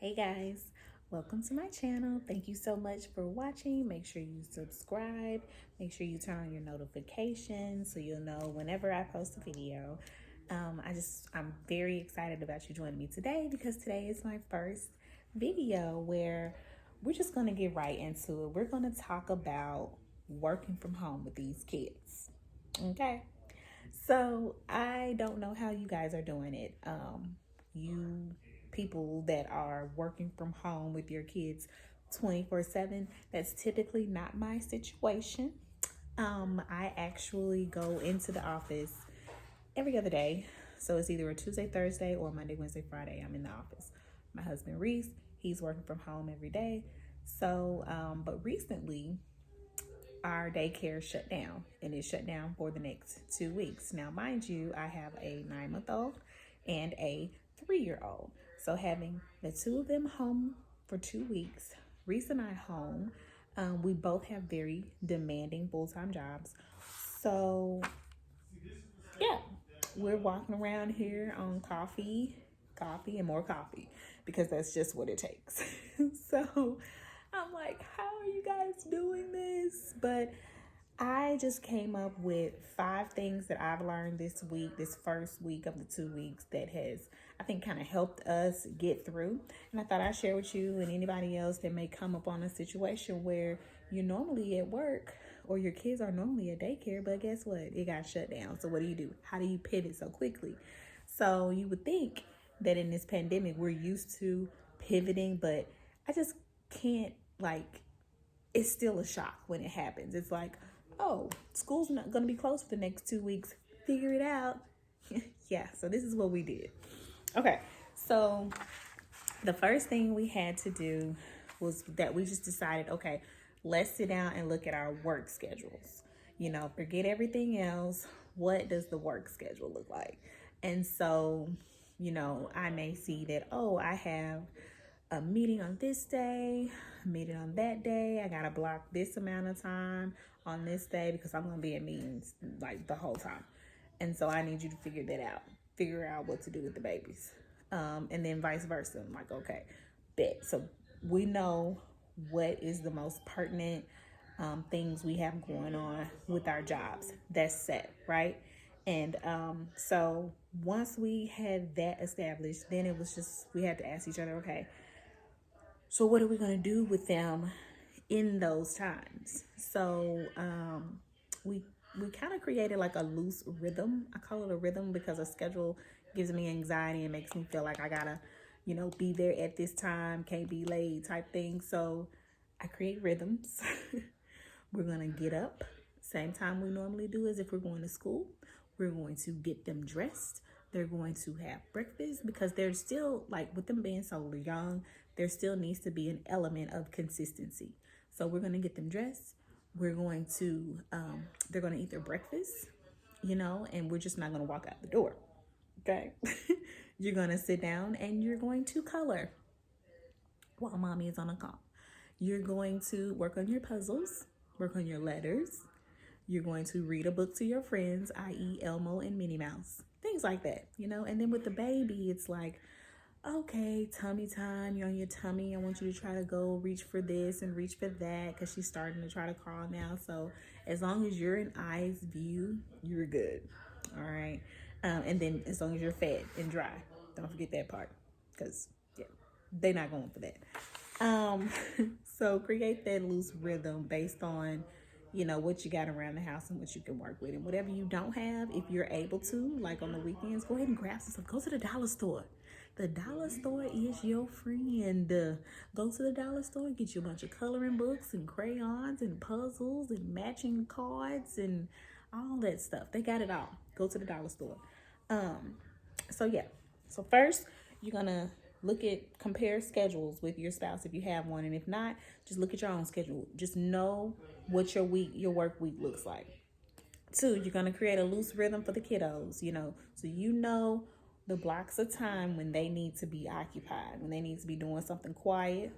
Hey guys, welcome to my channel. Thank you so much for watching. Make sure you subscribe. Make sure you turn on your notifications so you'll know whenever I post a video. I'm very excited about you joining me today because today is my first video where we're just going to get right into it. We're going to talk about working from home with these kids. Okay. So I don't know how you guys are doing it. You people that are working from home with your kids 24/7, that's typically not my situation. I actually go into the office every other day. So it's either a Tuesday, Thursday, or Monday, Wednesday, Friday. I'm in the office. My husband Reese, he's working from home every day. So, but recently our daycare shut down, and it shut down for the next 2 weeks. Now, mind you, I have a 9-month-old and a 3-year-old. So having the two of them home for 2 weeks, Reese and I home, we both have very demanding full-time jobs. So yeah, we're walking around here on coffee and more coffee because that's just what it takes. So I'm like, how are you guys doing this? But I just came up with 5 things that I've learned this week, this first week of the 2 weeks, that has, I think, kind of helped us get through. And I thought I'd share with you and anybody else that may come up on a situation where you're normally at work or your kids are normally at daycare, but guess what? It got shut down. So what do? How do you pivot so quickly? So you would think that in this pandemic, we're used to pivoting, but I just can't, like, it's still a shock when it happens. It's like, oh, school's not going to be closed for the next 2 weeks. Figure it out. Yeah, so this is what we did. Okay, so the first thing we had to do was that we just decided, okay, let's sit down and look at our work schedules. Forget everything else. What does the work schedule look like? And so, I may see that, oh, I have a meeting on this day, a meeting on that day. I gotta block this amount of time on this day because I'm gonna be in meetings like the whole time. And so I need you to figure that out. Figure out what to do with the babies. And then vice versa. I'm like, okay, bet. So we know what is the most pertinent things we have going on with our jobs. That's set, right? And so once we had that established, then it was just, we had to ask each other, okay, so what are we going to do with them in those times? So we kind of created like a loose rhythm. I call it a rhythm because a schedule gives me anxiety and makes me feel like I gotta, be there at this time, can't be late type thing. So I create rhythms. We're gonna get up same time we normally do as if we're going to school. We're going to get them dressed. They're going to have breakfast because they're still, like, with them being so young, there still needs to be an element of consistency. So we're going to get them dressed. We're going to, they're going to eat their breakfast, and we're just not going to walk out the door. Okay. You're going to sit down and you're going to color while mommy is on a call. You're going to work on your puzzles, work on your letters. You're going to read a book to your friends, i.e. Elmo and Minnie Mouse. Things like that, And then with the baby, it's like, okay, tummy time. You're on your tummy. I want you to try to go reach for this and reach for that because she's starting to try to crawl now. So as long as you're in eyes view, you're good. All right. And then as long as you're fed and dry, don't forget that part because, yeah, they're not going for that. So create that loose rhythm based on, what you got around the house and what you can work with. And whatever you don't have, if you're able to, like on the weekends, go ahead and grab some stuff. Go to the dollar store. The dollar store is your friend. Go to the dollar store, get you a bunch of coloring books and crayons and puzzles and matching cards and all that stuff. They got it all. Go to the dollar store. So yeah. So first, you're gonna compare schedules with your spouse if you have one, and if not, just look at your own schedule. Just know what your work week looks like. 2, you're gonna create a loose rhythm for the kiddos, so the blocks of time when they need to be occupied, when they need to be doing something quiet,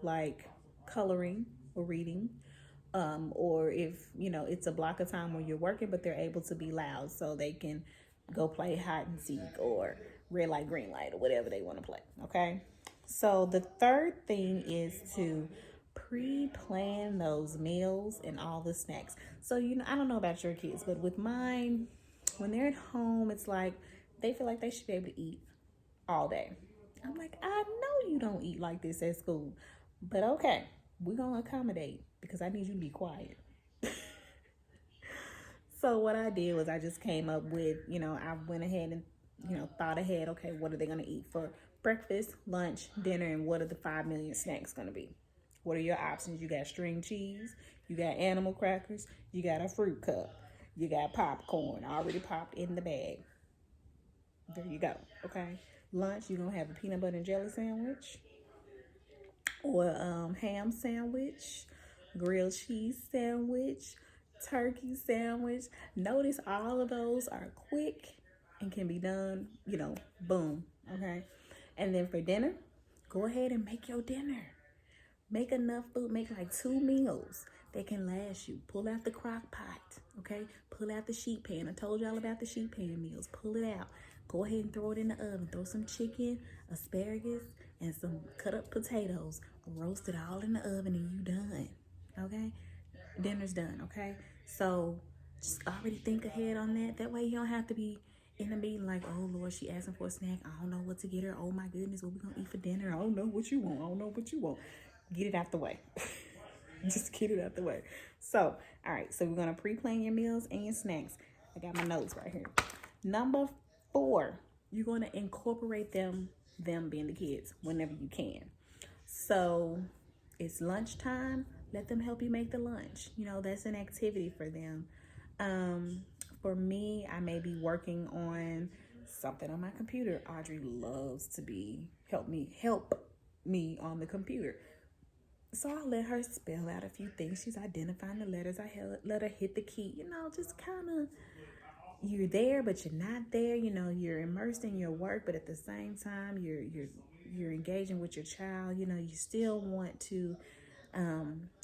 like coloring or reading, or if it's a block of time when you're working, but they're able to be loud, so they can go play hide and seek or red light, green light, or whatever they want to play. Okay, So the third thing is to pre-plan those meals and all the snacks. So I don't know about your kids, but with mine, when they're at home, it's like they feel like they should be able to eat all day. I'm like, I know you don't eat like this at school, but okay, we're gonna accommodate because I need you to be quiet. So what I did was I just came up with, I went ahead and, thought ahead. Okay, what are they gonna eat for breakfast, lunch, dinner, and what are the 5 million snacks gonna be? What are your options? You got string cheese, you got animal crackers, you got a fruit cup, you got popcorn already popped in the bag. There you go. Okay. Lunch, you're gonna have a peanut butter and jelly sandwich, or ham sandwich, grilled cheese sandwich, turkey sandwich. Notice all of those are quick and can be done, boom. Okay. And then for dinner, go ahead and make your dinner. Make enough food, make like 2 meals that can last you. Pull out the crock pot, okay? Pull out the sheet pan. I told y'all about the sheet pan meals. Pull it out. Go ahead and throw it in the oven. Throw some chicken, asparagus, and some cut up potatoes. Roast it all in the oven and you done, okay? Dinner's done, okay? So just already think ahead on that. That way you don't have to be in a meeting like, oh Lord, she asking for a snack. I don't know what to get her. Oh my goodness, what we gonna eat for dinner? I don't know what you want. I don't know what you want. Get it out the way. Just get it out the way. So, all right. So we're gonna pre-plan your meals and your snacks. I got my notes right here. Number 4, you're gonna incorporate them being the kids whenever you can. So it's lunchtime. Let them help you make the lunch. That's an activity for them. For me, I may be working on something on my computer. Audrey loves to help me on the computer. So I'll let her spell out a few things. She's identifying the letters. Let her hit the key. Just kind of, you're there, but you're not there. You're immersed in your work, but at the same time, you're engaging with your child. You still want to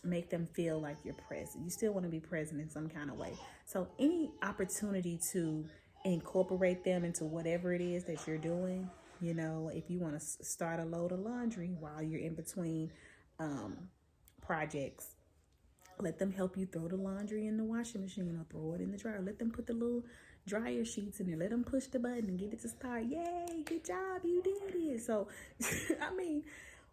make them feel like you're present. You still want to be present in some kind of way. So any opportunity to incorporate them into whatever it is that you're doing, if you want to start a load of laundry while you're in between projects, let them help you throw the laundry in the washing machine or throw it in the dryer. Let them put the little dryer sheets in there. Let them push the button and get it to start. Yay, good job, you did it. So, I mean,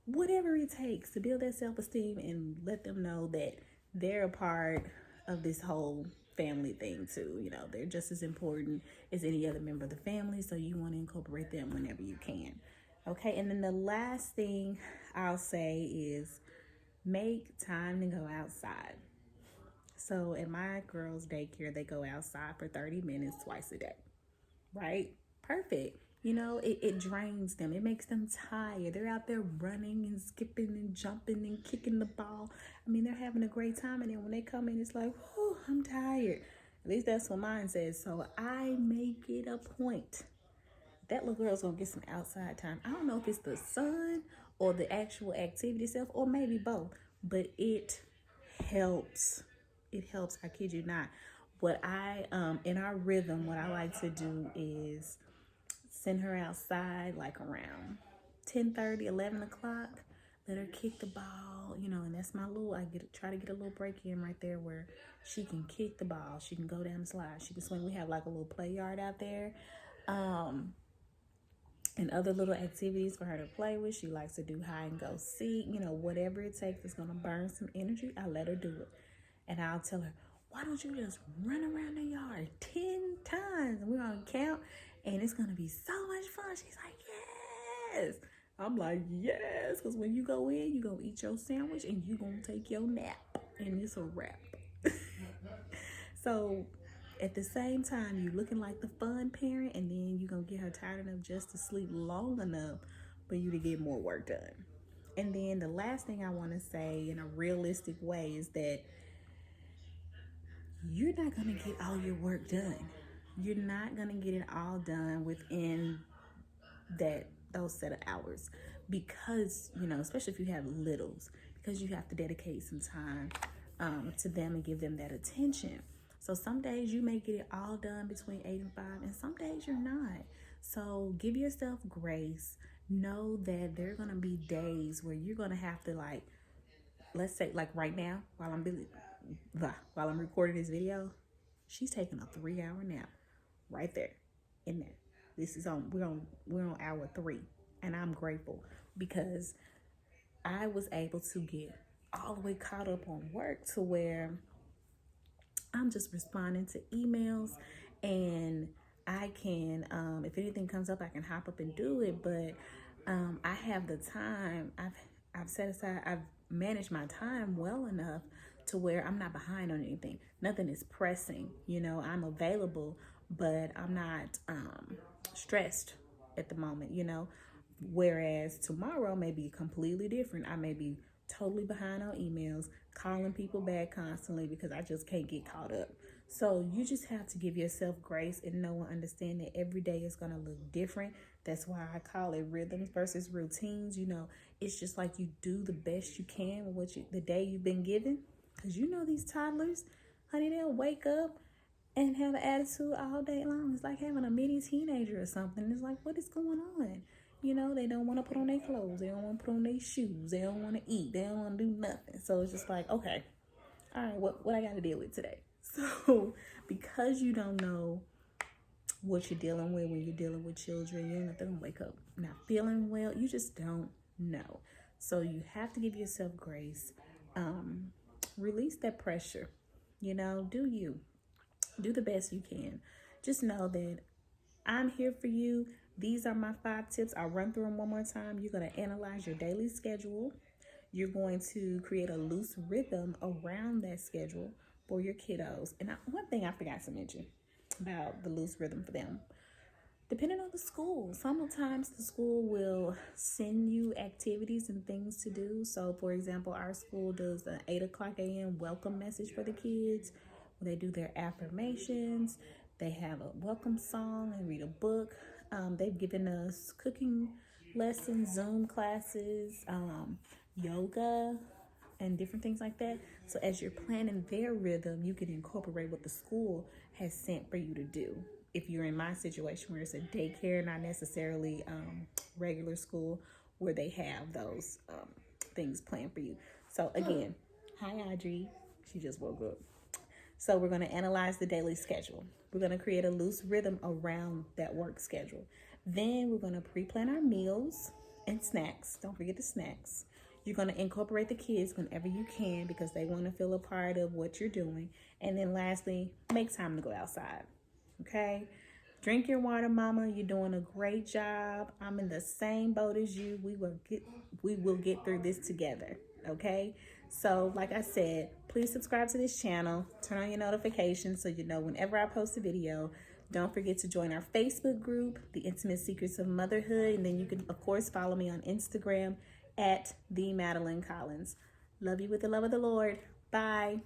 whatever it takes to build that self-esteem and let them know that they're a part of this whole family thing too. They're just as important as any other member of the family. So you want to incorporate them whenever you can. Okay, and then the last thing I'll say is make time to go outside. So at my girls' daycare, they go outside for 30 minutes twice a day, right? Perfect. It drains them. It makes them tired. They're out there running and skipping and jumping and kicking the ball. I mean, they're having a great time. And then when they come in, it's like, oh, I'm tired. At least that's what mine says. So I make it a point that little girl's gonna get some outside time. I don't know if it's the sun or the actual activity itself, or maybe both, but it helps. It helps. I kid you not. What I in our rhythm, what I like to do is send her outside like around 10:30, 11 o'clock. Let her kick the ball, and that's my little. Try to get a little break in right there where she can kick the ball. She can go down the slide. She can swing. We have like a little play yard out there. And other little activities for her to play with. She likes to do hide and go seek, whatever it takes that's going to burn some energy. I let her do it. And I'll tell her, why don't you just run around the yard 10 times? And we're going to count and it's going to be so much fun. She's like, yes. I'm like, yes. Because when you go in, you're going to eat your sandwich and you're going to take your nap. And it's a wrap. So at the same time, you're looking like the fun parent, and then you're going to get her tired enough just to sleep long enough for you to get more work done. And then the last thing I want to say in a realistic way is that you're not going to get all your work done. You're not going to get it all done within those set of hours because, especially if you have littles, because you have to dedicate some time to them and give them that attention. So some days you may get it all done between 8 and 5, and some days you're not. So give yourself grace. know that there are going to be days where you're going to have to, like, let's say, like right now, while I'm recording this video, she's taking a 3 hour nap right there in there. This is on we're on hour 3, and I'm grateful because I was able to get all the way caught up on work to where I'm just responding to emails, and I can, if anything comes up, I can hop up and do it. But I have the time. I've set aside. I've managed my time well enough to where I'm not behind on anything. Nothing is pressing. I'm available, but I'm not stressed at the moment. Whereas tomorrow may be completely different. I may be totally behind on emails, calling people back constantly because I just can't get caught up. So you just have to give yourself grace and know and understand that every day is going to look different. That's why I call it rhythms versus routines. It's just like you do the best you can with the day you've been given. Because these toddlers, honey, they'll wake up and have an attitude all day long. It's like having a mini teenager or something. It's like, what is going on? They don't want to put on their clothes. They don't want to put on their shoes. They don't want to eat. They don't want to do nothing. So it's just like, okay, all right, what I got to deal with today? So because you don't know what you're dealing with when you're dealing with children, you're not going to wake up not feeling well. You just don't know. So you have to give yourself grace. Release that pressure. Do the best you can. Just know that I'm here for you. These are my 5 tips. I'll run through them one more time. You're going to analyze your daily schedule. You're going to create a loose rhythm around that schedule for your kiddos. And one thing I forgot to mention about the loose rhythm for them. Depending on the school, sometimes the school will send you activities and things to do. So, for example, our school does an 8 o'clock a.m. welcome message for the kids. They do their affirmations. They have a welcome song and read a book. They've given us cooking lessons, Zoom classes, yoga, and different things like that. So as you're planning their rhythm, you can incorporate what the school has sent for you to do. If you're in my situation where it's a daycare, not necessarily regular school, where they have those things planned for you. So again, hi Audrey, she just woke up. So we're going to analyze the daily schedule. We're going to create a loose rhythm around that work schedule. Then we're going to pre-plan our meals and snacks. Don't forget the snacks. You're going to incorporate the kids whenever you can because they want to feel a part of what you're doing. And then lastly, make time to go outside. Okay? Drink your water, mama. You're doing a great job. I'm in the same boat as you. We will get through this together. Okay? So, like I said, please subscribe to this channel. Turn on your notifications so you know whenever I post a video. Don't forget to join our Facebook group, The Intimate Secrets of Motherhood. And then you can, of course, follow me on Instagram at The Madeline Collins. Love you with the love of the Lord. Bye.